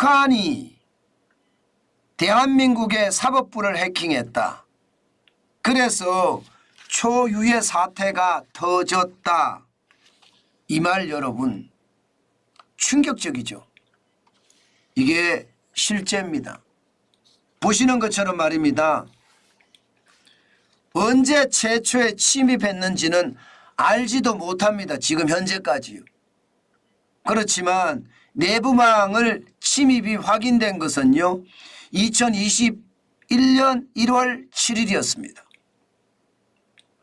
북한이 대한민국의 사법부를 해킹했다. 그래서 초유의 사태가 터졌다. 이 말 여러분 충격적이죠. 이게 실제입니다. 보시는 것처럼 말입니다. 언제 최초에 침입했는지는 알지도 못합니다. 지금 현재까지요. 그렇지만 내부망을 침입이 확인된 것은요 2021년 1월 7일이었습니다.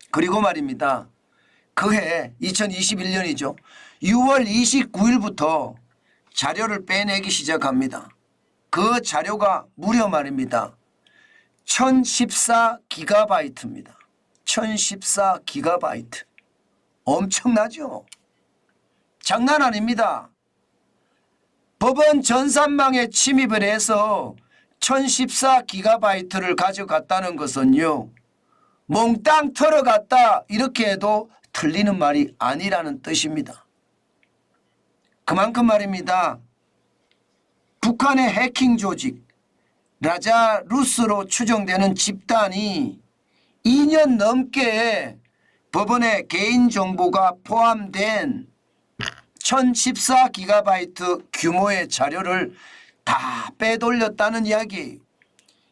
그리고 말입니다. 그해 2021년이죠. 6월 29일부터 자료를 빼내기 시작합니다. 그 자료가 무려 말입니다. 1014기가바이트입니다. 1014기가바이트. 엄청나죠? 장난 아닙니다. 법원 전산망에 침입을 해서 1014기가바이트를 가져갔다는 것은요. 몽땅 털어갔다 이렇게 해도 틀리는 말이 아니라는 뜻입니다. 그만큼 말입니다. 북한의 해킹 조직 라자루스로 추정되는 집단이 2년 넘게 법원의 개인정보가 포함된 1014기가바이트 규모의 자료를 다 빼돌렸다는 이야기예요.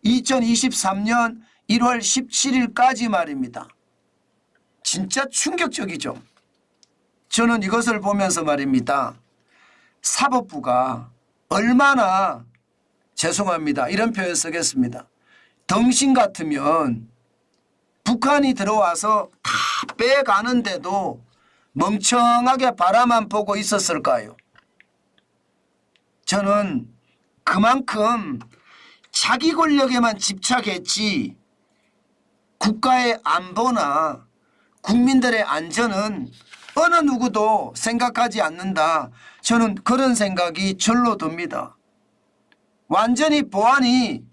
2023년 1월 17일까지 말입니다. 진짜 충격적이죠. 저는 이것을 보면서 말입니다. 사법부가 얼마나 죄송합니다. 이런 표현 쓰겠습니다. 덩신 같으면 북한이 들어와서 다 빼가는데도 멍청하게 바라만 보고 있었을까요? 저는 그만큼 자기 권력에만 집착했지 국가의 안보나 국민들의 안전은 어느 누구도 생각하지 않는다. 저는 그런 생각이 절로 듭니다. 완전히 보안이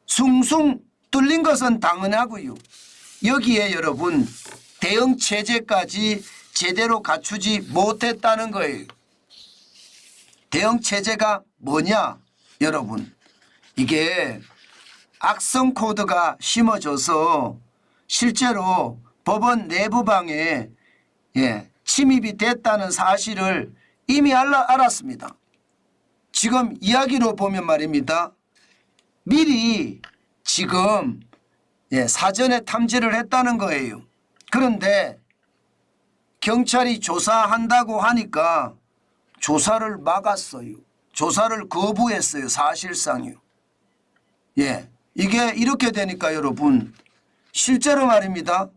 숭숭 뚫린 것은 당연하고요. 여기에 여러분 대응 체제까지 제대로 갖추지 못했다는 거예요. 대응 체제가 뭐냐 여러분. 이게 악성 코드가 심어져서 실제로 법원 내부방에 침입이 됐다는 사실을 이미 알았습니다. 지금 이야기로 보면 말입니다. 미리 지금 사전에 탐지를 했다는 거예요. 그런데 경찰이 조사한다고 하니까 조사를 막았어요. 조사를 거부했어요. 사실상요. 이게 이렇게 되니까 여러분 실제로 말입니다.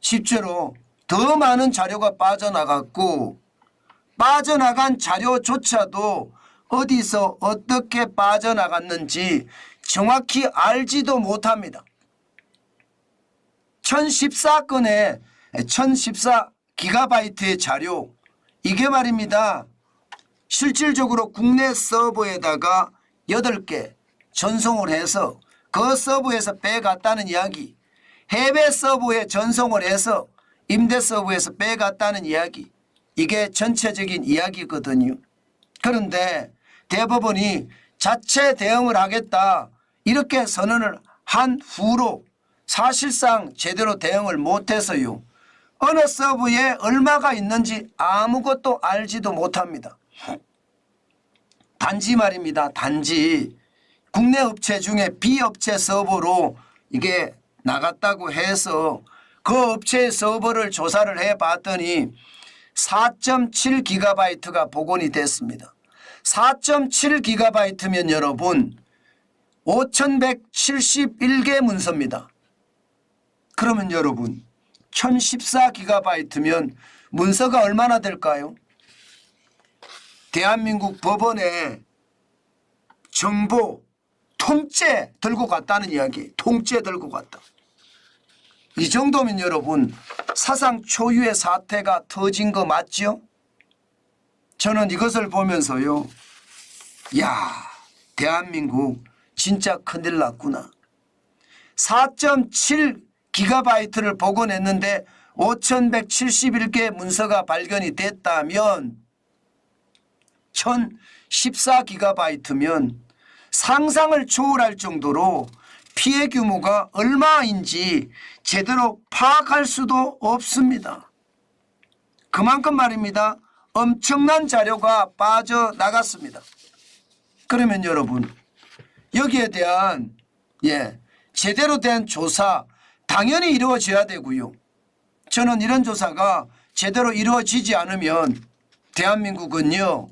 실제로 더 많은 자료가 빠져나갔고 빠져나간 자료조차도 어디서 어떻게 빠져나갔는지 정확히 알지도 못합니다. 1014건의 1014기가바이트의 자료 이게 말입니다. 실질적으로 국내 서버에다가 8개 전송을 해서 그 서버에서 빼갔다는 이야기, 해외 서버에 전송을 해서 임대 서버에서 빼갔다는 이야기, 이게 전체적인 이야기거든요. 그런데 대법원이 자체 대응을 하겠다 이렇게 선언을 한 후로 사실상 제대로 대응을 못해서요. 어느 서버에 얼마가 있는지 아무것도 알지도 못합니다. 단지 말입니다. 단지 국내 업체 중에 비업체 서버로 이게 나갔다고 해서 그 업체의 서버를 조사를 해봤더니 4.7기가바이트가 복원이 됐습니다. 4.7기가바이트면 여러분 5171개 문서입니다. 그러면 여러분 1014기가바이트면 문서가 얼마나 될까요? 대한민국 법원에 정보 통째 들고 갔다는 이야기. 통째 들고 갔다. 이 정도면 여러분 사상 초유의 사태가 터진 거 맞죠? 저는 이것을 보면서요. 야, 대한민국 진짜 큰일 났구나. 4.7기가바이트를 복원했는데 5171개 문서가 발견이 됐다면 1014GB면 상상을 초월할 정도로 피해 규모가 얼마인지 제대로 파악할 수도 없습니다. 그만큼 말입니다. 엄청난 자료가 빠져나갔습니다. 그러면 여러분 여기에 대한 제대로 된 조사 당연히 이루어져야 되고요. 저는 이런 조사가 제대로 이루어지지 않으면 대한민국은요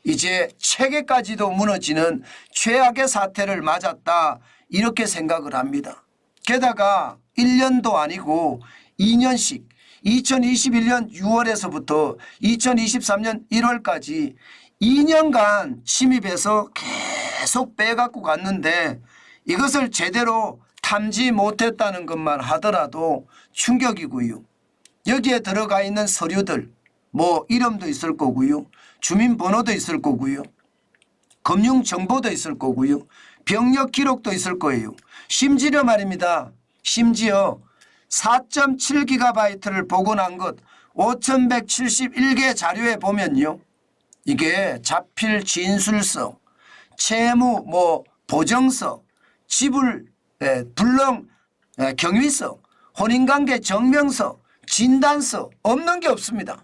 이제 체계까지도 무너지는 최악의 사태를 맞았다 이렇게 생각을 합니다. 게다가 1년도 아니고 2년씩 2021년 6월에서부터 2023년 1월까지 2년간 침입해서 계속 빼갖고 갔는데 이것을 제대로 탐지 못했다는 것만 하더라도 충격이고요. 여기에 들어가 있는 서류들 뭐 이름도 있을 거고요. 주민번호도 있을 거고요. 금융정보도 있을 거고요. 병력 기록도 있을 거예요. 심지어 말입니다. 심지어 4.7GB를 복원한 것 5,171개 자료에 보면요. 이게 자필 진술서, 채무 보정서, 지불 불능 경위서, 혼인관계 증명서, 진단서 없는 게 없습니다.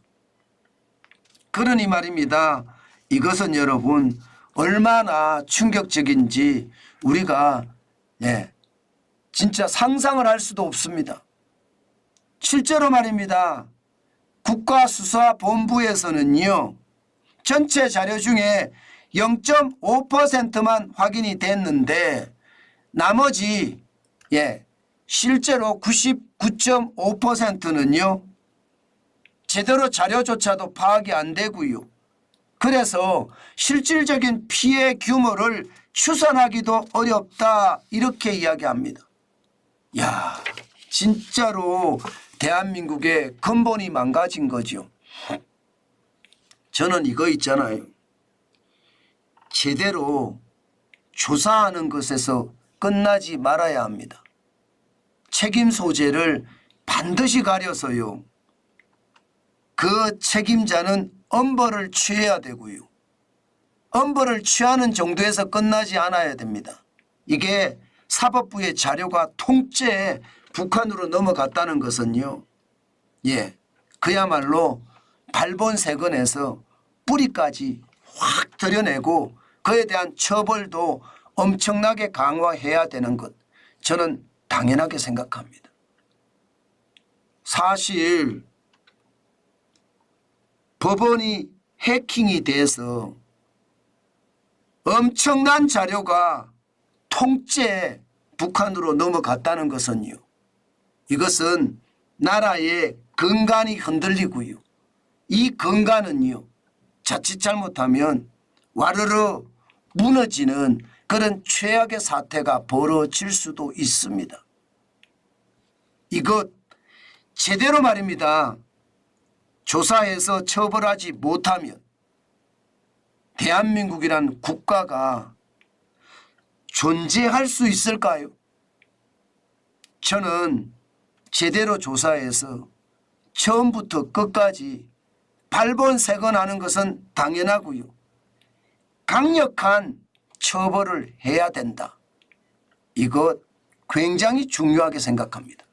그러니 말입니다. 이것은 여러분 얼마나 충격적인지 우리가 진짜 상상을 할 수도 없습니다. 실제로 말입니다. 국가수사본부에서는요. 전체 자료 중에 0.5%만 확인이 됐는데 나머지 실제로 99.5%는요. 제대로 자료조차도 파악이 안 되고요. 그래서 실질적인 피해 규모를 추산하기도 어렵다 이렇게 이야기합니다. 야, 진짜로 대한민국의 근본이 망가진 거죠. 저는 이거 있잖아요. 제대로 조사하는 것에서 끝나지 말아야 합니다. 책임 소재를 반드시 가려서요. 그 책임자는 엄벌을 취해야 되고요. 엄벌을 취하는 정도에서 끝나지 않아야 됩니다. 이게 사법부의 자료가 통째에 북한으로 넘어갔다는 것은요. 그야말로 발본색원에서 뿌리까지 확 들여내고 그에 대한 처벌도 엄청나게 강화해야 되는 것. 저는 당연하게 생각합니다. 사실 법원이 해킹이 돼서 엄청난 자료가 통째 북한으로 넘어갔다는 것은요. 이것은 나라의 근간이 흔들리고요. 이 근간은요. 자칫 잘못하면 와르르 무너지는 그런 최악의 사태가 벌어질 수도 있습니다. 이것 제대로 말입니다. 조사해서 처벌하지 못하면 대한민국이란 국가가 존재할 수 있을까요? 저는 제대로 조사해서 처음부터 끝까지 발본색원하는 것은 당연하고요. 강력한 처벌을 해야 된다. 이것 굉장히 중요하게 생각합니다.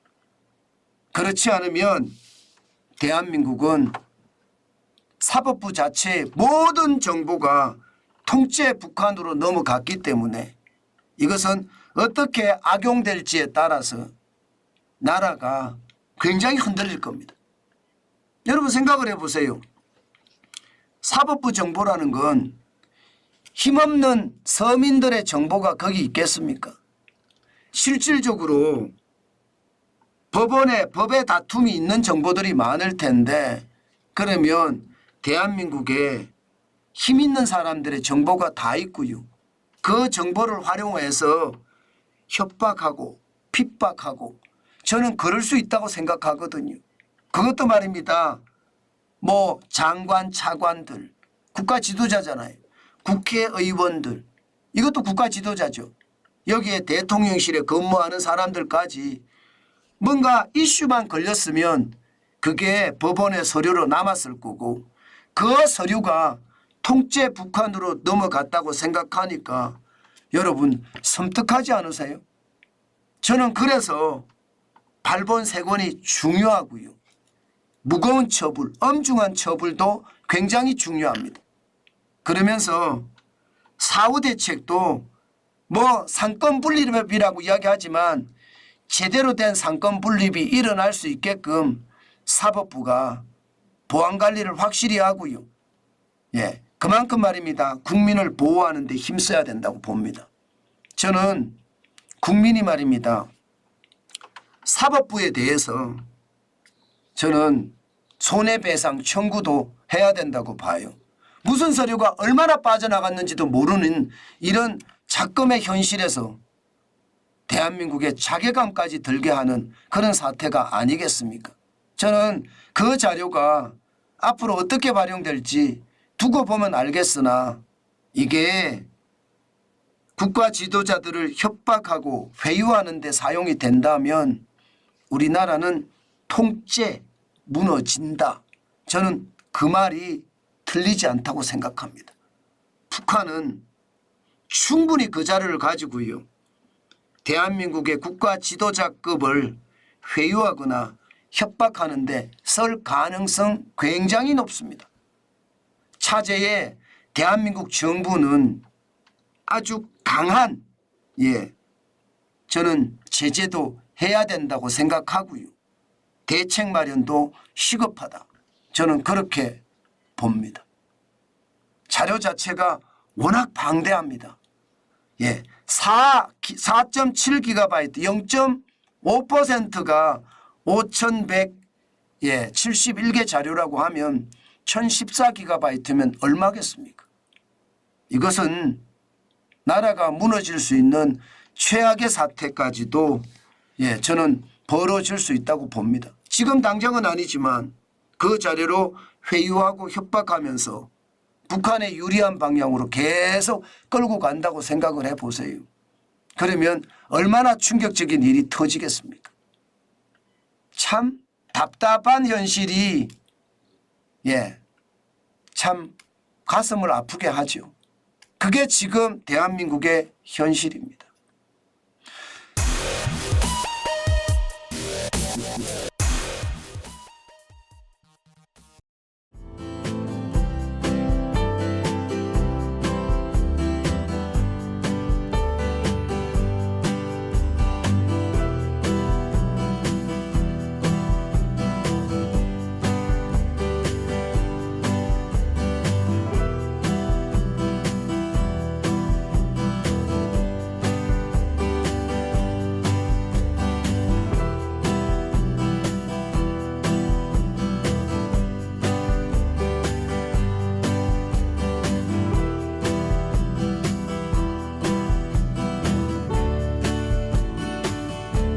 그렇지 않으면 대한민국은 사법부 자체의 모든 정보가 통째 북한으로 넘어갔기 때문에 이것은 어떻게 악용될지에 따라서 나라가 굉장히 흔들릴 겁니다. 여러분 생각을 해보세요. 사법부 정보라는 건 힘없는 서민들의 정보가 거기 있겠습니까? 실질적으로 법에 다툼이 있는 정보들이 많을 텐데 그러면 대한민국에 힘 있는 사람들의 정보가 다 있고요. 그 정보를 활용해서 협박하고 핍박하고 저는 그럴 수 있다고 생각하거든요. 그것도 말입니다. 장관, 차관들, 국가 지도자잖아요. 국회의원들, 이것도 국가 지도자죠. 여기에 대통령실에 근무하는 사람들까지 뭔가 이슈만 걸렸으면 그게 법원의 서류로 남았을 거고 그 서류가 통째 북한으로 넘어갔다고 생각하니까 여러분 섬뜩하지 않으세요? 저는 그래서 발본색원이 중요하고요. 무거운 처벌, 엄중한 처벌도 굉장히 중요합니다. 그러면서 사후 대책도 뭐 상권 분립이라고 이야기하지만 제대로 된 상권 분립이 일어날 수 있게끔 사법부가 보안 관리를 확실히 하고요. 예, 그만큼 말입니다. 국민을 보호하는 데 힘써야 된다고 봅니다. 저는 국민이 말입니다. 사법부에 대해서 저는 손해배상 청구도 해야 된다고 봐요. 무슨 서류가 얼마나 빠져나갔는지도 모르는 이런 작금의 현실에서 대한민국의 자괴감까지 들게 하는 그런 사태가 아니겠습니까? 저는 그 자료가 앞으로 어떻게 활용될지 두고 보면 알겠으나 이게 국가 지도자들을 협박하고 회유하는 데 사용이 된다면 우리나라는 통째 무너진다. 저는 그 말이 틀리지 않다고 생각합니다. 북한은 충분히 그 자료를 가지고요. 대한민국의 국가 지도자급을 회유하거나 협박하는데 쓸 가능성 굉장히 높습니다. 차제에 대한민국 정부는 아주 강한 저는 제재도 해야 된다고 생각하고요. 대책 마련도 시급하다. 저는 그렇게 봅니다. 자료 자체가 워낙 방대합니다. 4.7GB 0.5%가 5171개 자료라고 하면 1014GB면 얼마겠습니까? 이것은 나라가 무너질 수 있는 최악의 사태까지도 저는 벌어질 수 있다고 봅니다. 지금 당장은 아니지만 그 자료로 회유하고 협박하면서 북한에 유리한 방향으로 계속 끌고 간다고 생각을 해보세요. 그러면 얼마나 충격적인 일이 터지겠습니까? 참 답답한 현실이 참 가슴을 아프게 하죠. 그게 지금 대한민국의 현실입니다.